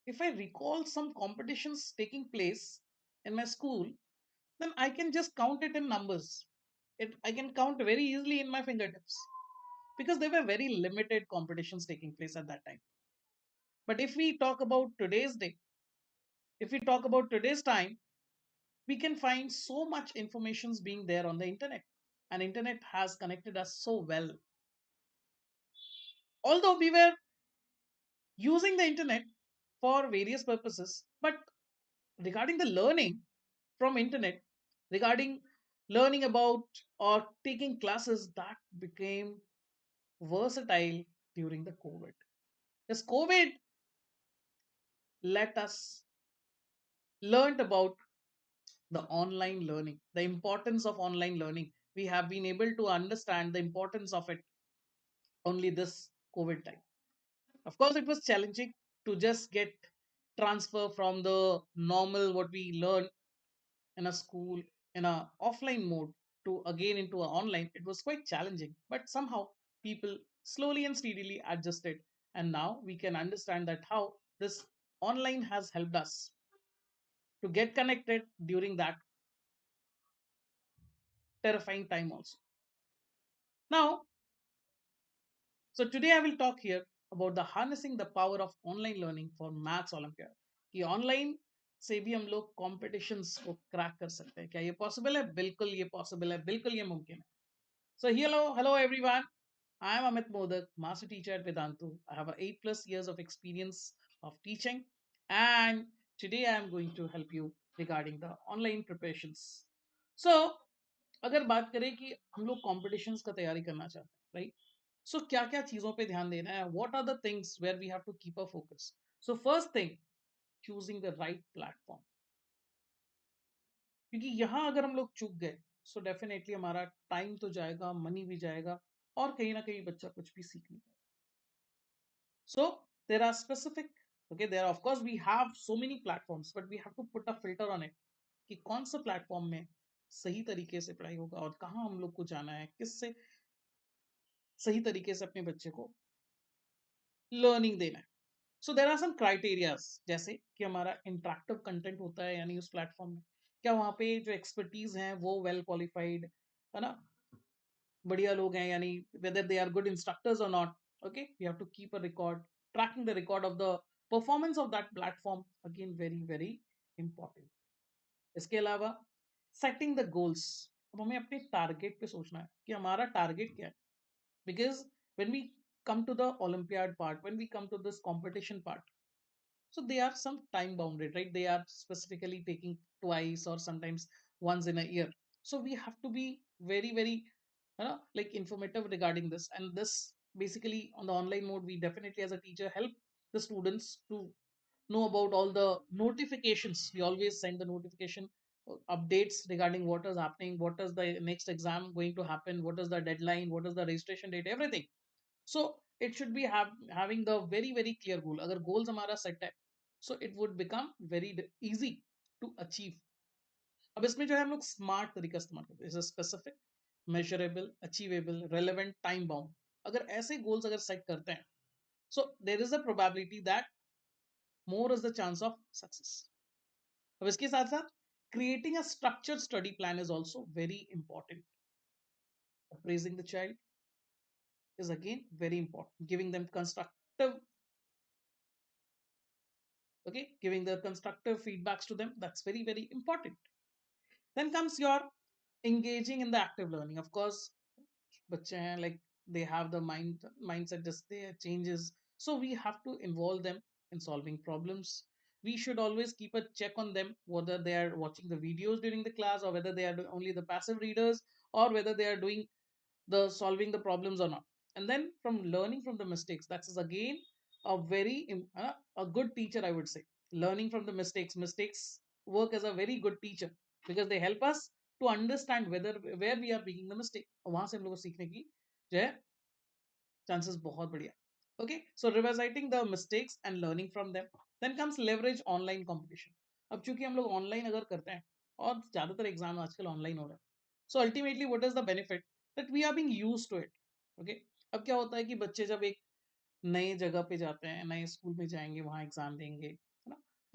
if I recall some competitions taking place in my school, then I can just count it in numbers. I can count very easily in my fingertips because there were very limited competitions taking place at that time. But if we talk about today's day, if we talk about today's time, we can find so much informations being there on the internet, and internet has connected us so well. Although we were using the internet for various purposes, but regarding the learning from internet, regarding learning about or taking classes, that became versatile during the COVID. Because COVID let us learn about the online learning, the importance of online learning. We have been able to understand the importance of it only this COVID time. Of course, it was challenging to just get transfer from the normal what we learn in a school in a offline mode to again into a online. It was quite challenging, but somehow people slowly and steadily adjusted, and now we can understand that how this online has helped us to get connected during that terrifying time also. Now, so today I will talk here about the harnessing the power of online learning for maths olympiad कि online से भी हम लोग competitions को crack कर सकते हैं. क्या ये पॉसिबल है? बिल्कुल ये पॉसिबल है, बिल्कुल ये मुमकिन है. So hello everyone. I am Amit Modak, master teacher at Vedantu. I have 8+ years of experience of teaching, and today I am going to help you regarding the online preparations. So अगर बात करें कि हम लोग competitions का तैयारी करना चाहते हैं, राइट? सो क्या क्या चीजों पे ध्यान देना है? What are the things where we have to keep a focus? So first thing, choosing the right platform. क्योंकि यहाँ अगर हम लोग चूक गए, सो डेफिनेटली हमारा टाइम तो जाएगा, मनी भी जाएगा, और कहीं ना कहीं बच्चा कुछ भी सीख नहीं पाएगा. So there are specific, okay, there of course we have so many platforms, but we have to put a filter on it कि कौन सा प्लेटफॉर्म में सही तरीके से पढ़ाई होगा और कहाँ हम लोग को जाना है, किससे सही तरीके से अपने बच्चे को लर्निंग देना है. सो देर आर सम क्राइटेरियाज, जैसे कि हमारा इंटरेक्टिव कंटेंट होता है यानी उस प्लेटफॉर्म में क्या वहाँ पे जो एक्सपर्टीज हैं वो वेल क्वालिफाइड है ना, बढ़िया लोग हैं, यानी whether they are good instructors और not. Okay, we have to keep a record, tracking the record of the performance of that platform, again very very important. इसके अलावा सेटिंग द गोल्स. अब हमें अपने टारगेट पे सोचना है कि हमारा टारगेट क्या है. Because when we come to the Olympiad part, when we come to this competition part, so they are some time bounded, right? They are specifically taking twice or sometimes once in a year. So we have to be very very like informative regarding this. And this basically on the online mode, we definitely as a teacher help the students to know about all the notifications. We always send the notification updates regarding what is happening, what is the next exam going to happen, what is the deadline, what is the registration date, everything. So it should be having the very very clear goal. अगर goals हमारा set है, so it would become very easy to achieve. अब इसमें जो है हम लोग smart तरीका इस्तेमाल करते हैं, जैसे specific, measurable, achievable, relevant, time bound. अगर ऐसे गोल्स अगर सेट करते हैं, so there is a probability that more is the chance of success. अब इसके साथ साथ creating a structured study plan is also very important. Praising the child is again very important. Giving them constructive, okay, giving the constructive feedbacks to them, that's very very important. Then comes your engaging in the active learning. Of course, बच्चे हैं, like they have the mindset just there changes, so we have to involve them in solving problems. We should always keep a check on them whether they are watching the videos during the class or whether they are only the passive readers or whether they are doing the solving the problems or not. And then from learning from the mistakes, that is again a very a good teacher, I would say. Learning from the mistakes work as a very good teacher because they help us to understand whether where we are making the mistake, और वहां से हम लोग को सीखने की जो है chances बहुत बढ़िया. Okay, so revisiting the mistakes and learning from them. Then comes leverage online competition. अब चूंकि हम लोग ऑनलाइन अगर करते हैं और ज्यादातर एग्जाम आजकल ऑनलाइन हो रहे हैं, so ultimately what is the benefit that we are being used to it. Okay, अब क्या होता है कि बच्चे जब एक नए जगह पे जाते हैं, नए स्कूल में जाएंगे, वहां एग्जाम देंगे,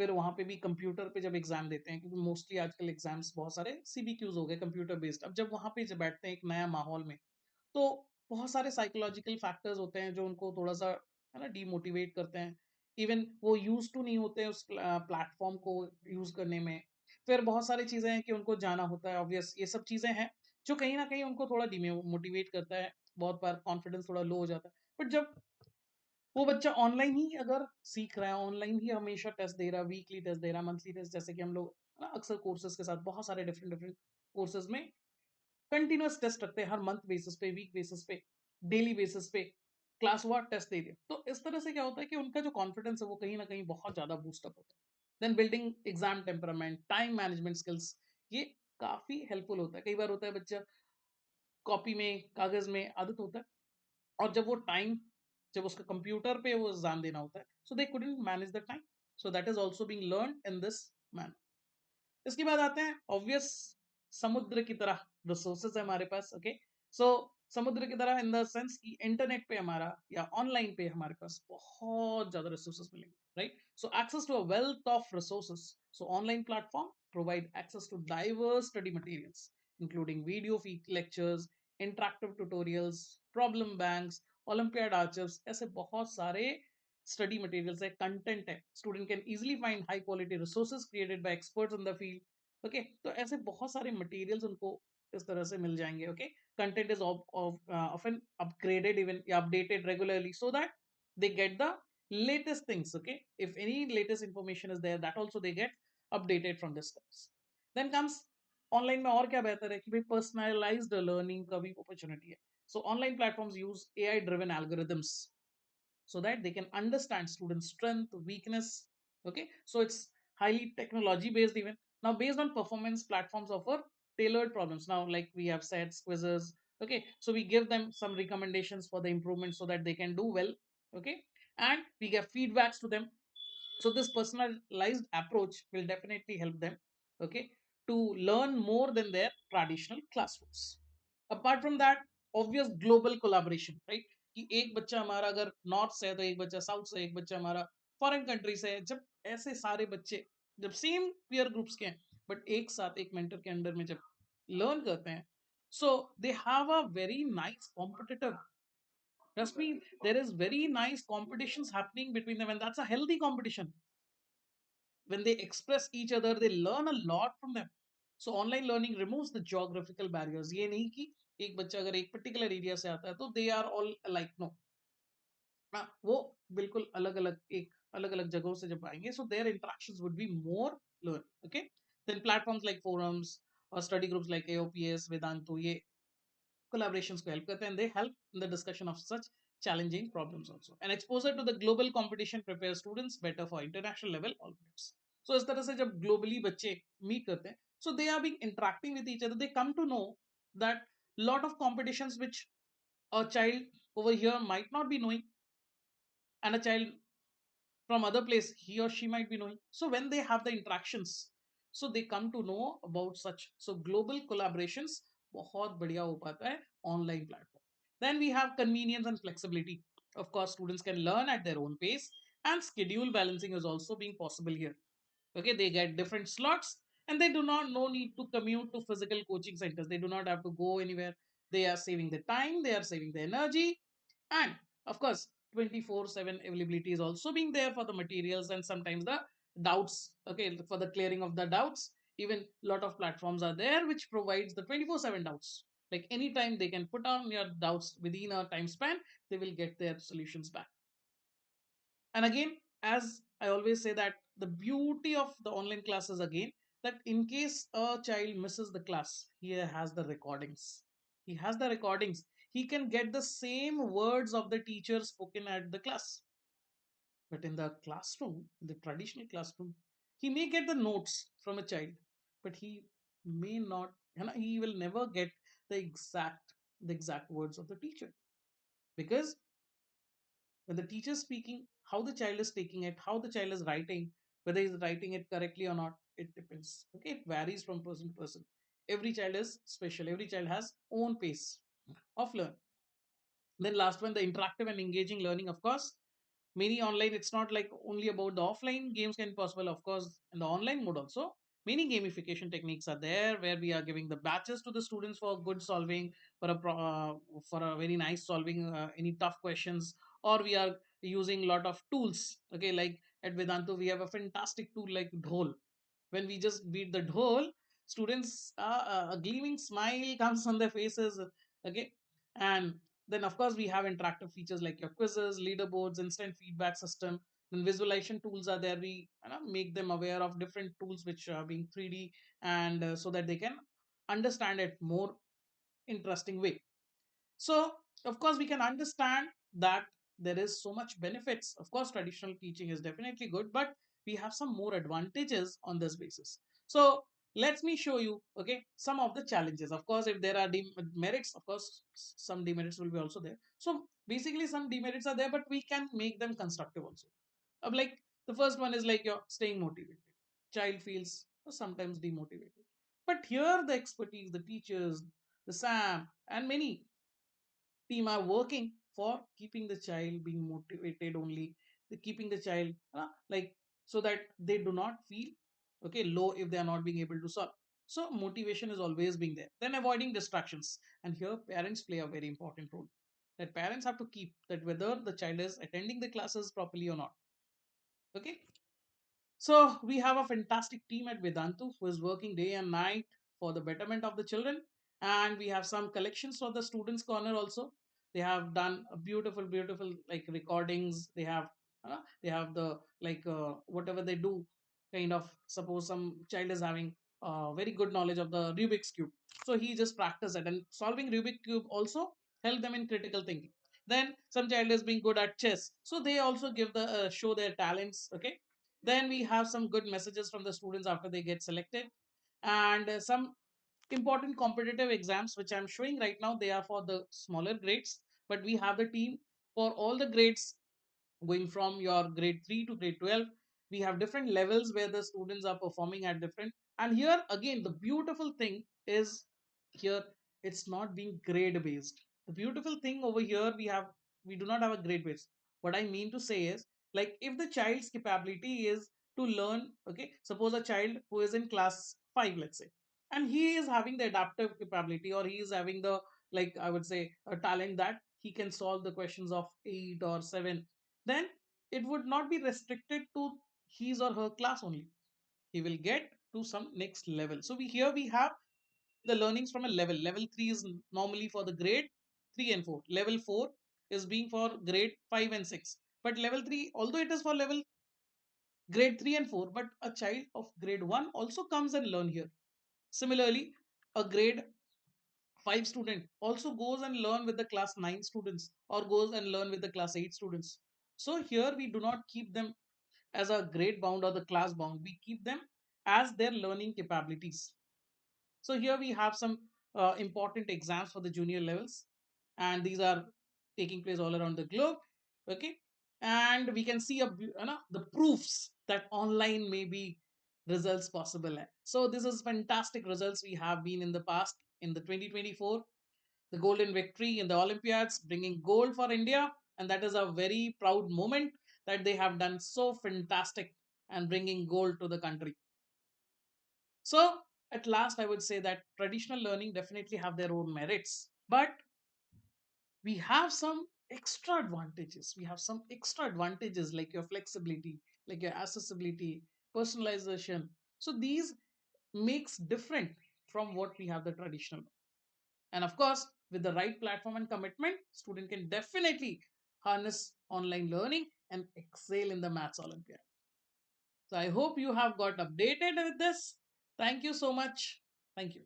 फिर वहां पे भी कंप्यूटर पे जब एग्जाम देते हैं, क्योंकि मोस्टली आजकल एग्जाम्स बहुत सारे सीबीक्यूज हो गए कंप्यूटर बेस्ड, अब जब वहां पे जब बैठते हैं एक नया माहौल में, तो बहुत सारे साइकोलॉजिकल फैक्टर्स होते हैं जो उनको थोड़ा सा है ना डीमोटिवेट करते हैं। इवन वो यूज टू नहीं होते उस प्लेटफॉर्म को यूज करने में। फिर बहुत सारी चीजें हैं कि उनको जाना होता है, ऑब्वियस ये सब चीजें हैं जो कहीं ना कहीं उनको थोड़ा डिमोटिवेट करता है। बहुत बार कॉन्फिडेंस थोड़ा लो हो जाता है। बट जब वो बच्चा ऑनलाइन ही अगर सीख रहा है, ऑनलाइन ही हमेशा टेस्ट दे रहा है, वीकली टेस्ट दे रहा है, मंथली टेस्ट, जैसे कि हम लोग ना अक्सर कोर्सेज के साथ बहुत सारे डिफरेंट डिफरेंट कोर्सेज में कंटिन्यूअस टेस्ट रखते हैं, हर मंथ बेसिस पे, वीक बेसिस पे, डेली बेसिस पे क्लास वार टेस्ट दे दिया, तो इस तरह से क्या होता है कि उनका जो कॉन्फिडेंस है वो कहीं ना कहीं बहुत ज्यादा बूस्टअप होता है। Then building exam temperament, time management skills, ये काफी हेल्पफुल होता है। कई बार होता है बच्चा कॉपी में, कागज में आदत होता है, और जब वो टाइम, जब उसका कंप्यूटर पे वो एग्जाम देना होता है, so they couldn't manage the time. So that is also being learn in this manner. इसके बाद आते हैं ऑब्वियस, समुद्र की तरह रिसोर्सेज है हमारे पास। ओके, सो समुद्र की तरह इन द सेंस कि इंटरनेट पे हमारा या ऑनलाइन पे हमारे पास बहुत ज्यादा रिसोर्सेज मिलेंगे, right? So access to a wealth of resources. So online platform provide access to diverse study materials including video lectures, interactive tutorials, problem banks, olympiad archives, ऐसे बहुत सारे स्टडी मटेरियल्स है, कंटेंट है। Student can easily find high quality resources created by experts in the field. Okay, तो ऐसे बहुत सारे materials उनको इस तरह से मिल जाएंगे। Okay, content is often upgraded even updated regularly so that they get the latest things. Okay, if any latest information is there, that also they get updated from this steps. Then comes online में और क्या बेहतर है कि भाई personalised learning का भी opportunity है। सो online platforms use AI driven algorithms so that they can understand student strength, weakness. Okay, so it's highly technology based even. Now based on performance, platforms offer tailored problems, now like we have said, quizzes. Okay, so we give them some recommendations for the improvement so that they can do well. Okay, and we give feedbacks to them. So this personalized approach will definitely help them, okay, to learn more than their traditional classrooms. Apart from that, obvious global collaboration, right? कि एक बच्चा हमारा अगर north से है तो एक बच्चा साउथ से, एक बच्चा हमारा फॉरेन कंट्री से है, जब ऐसे सारे बच्चे जब सेम पीयर ग्रुप्स के हैं बट एक साथ एक मेंटर के अंडर में जब लर्न करते हैं, so they have a very nice competitive, trust me, there is very nice competitions happening between them, and that's a healthy competition. When they express each other, they learn a lot from them. So online learning removes the geographical barriers. ये नहीं कि एक बच्चा अगर एक particular area से आता है तो they are all like, no, वो बिल्कुल अलग अलग, एक अलग अलग जगहों से जब आएंगे, so their interactions would be more learn. Okay, then platforms like forums और study groups like AoPS, Vedantu, ये collaborations को help करते हैं, and they help in the discussion of such challenging problems also. And exposure to the global competition prepares students better for international level Olympiads. So इस तरह से जब globally बच्चे meet करते हैं, so they are being interacting with each other, they come to know that lot of competitions which a child over here might not be knowing, and a child from other place he or she might be knowing. So when they have the interactions, so they come to know about such, so global collaborations बहुत बढ़िया हो पाता है online platform. Then we have convenience and flexibility. Of course, students can learn at their own pace, and schedule balancing is also being possible here. Okay, they get different slots, and they do not no need to commute to physical coaching centers, they do not have to go anywhere. They are saving the time, they are saving the energy, and of course 24/7 availability is also being there for the materials and sometimes the doubts. Okay, for the clearing of the doubts, even lot of platforms are there which provides the 24/7 doubts, like anytime they can put on your doubts within a time span, they will get their solutions back. And again, as I always say, that the beauty of the online classes again, that in case a child misses the class, he has the recordings. He has the recordings. He can get the same words of the teacher spoken at the class. But in the classroom, in the traditional classroom, he may get the notes from a child, but he may not, he will never get the exact words of the teacher, because when the teacher is speaking, how the child is taking it, how the child is writing, whether he's writing it correctly or not, it depends. Okay, it varies from person to person. Every child is special, every child has own pace of learn. Then last one, the interactive and engaging learning, of course, many online, it's not like only about the offline games can be possible, of course in the online mode also many gamification techniques are there, where we are giving the batches to the students for good solving, for for a very nice solving any tough questions, or we are using lot of tools. Okay, like at Vedantu we have a fantastic tool like dhol. When we just beat the dhol, students a gleaming smile comes on their faces. Okay, and then of course we have interactive features like your quizzes, leaderboards, instant feedback system. Then visualization tools are there. We make them aware of different tools which are being 3D, and so that they can understand it more interesting way. So of course we can understand that there is so much benefits. Of course traditional teaching is definitely good, but we have some more advantages on this basis. So let me show you, okay, some of the challenges. Of course if there are demerits, of course some demerits will be also there. So basically some demerits are there, but we can make them constructive also. Like the first one is like you're staying motivated. Child feels sometimes demotivated, but here the expertise, the teachers, the SAM and many team are working for keeping the child being motivated only, the keeping the child like, so that they do not feel okay low if they are not being able to solve. So motivation is always being there. Then avoiding distractions, and here parents play a very important role, that parents have to keep that whether the child is attending the classes properly or not. Okay, so we have a fantastic team at Vedantu who is working day and night for the betterment of the children. And we have some collections for the students corner also. They have done a beautiful, beautiful like recordings. They have the like whatever they do, kind of suppose some child is having very good knowledge of the Rubik's cube. So he just practice it, and solving Rubik's cube also help them in critical thinking. Then some child is being good at chess, so they also give the show their talents. Okay, then we have some good messages from the students after they get selected, and some important competitive exams which I'm showing right now. They are for the smaller grades, but we have the team for all the grades, going from your grade 3 to grade 12. We have different levels where the students are performing at different. And here again, the beautiful thing is, here it's not being grade based. The beautiful thing over here, we do not have a grade based. What I mean to say is, like if the child's capability is to learn, okay, suppose a child who is in class 5, let's say, and he is having the adaptive capability, or he is having the, like I would say, a talent that he can solve the questions of 8 or 7, then it would not be restricted to his or her class only. He will get to some next level. So we have the learnings from a level. Level 3 is normally for the grade 3 and 4. Level 4 is being for grade 5 and 6. But level 3, although it is for level grade 3 and 4, but a child of grade 1 also comes and learn here. Similarly, a grade 5 student also goes and learn with the class 9 students, or goes and learn with the class 8 students. So here we do not keep them as a grade bound or the class bound. We keep them as their learning capabilities. So here we have some important exams for the junior levels, and these are taking place all around the globe. Okay, and we can see the proofs that online may be results possible. So this is fantastic results we have been in the past in the 2024, the golden victory in the Olympiads, bringing gold for India, and that is a very proud moment that they have done so fantastic and bringing gold to the country. So at last, I would say that traditional learning definitely have their own merits, but we have some extra advantages. We have some extra advantages like your flexibility, like your accessibility, personalization. So these makes different from what we have the traditional. And of course, with the right platform and commitment, student can definitely harness online learning and excel in the Maths Olympiad. So I hope you have got updated with this. Thank you so much. Thank you.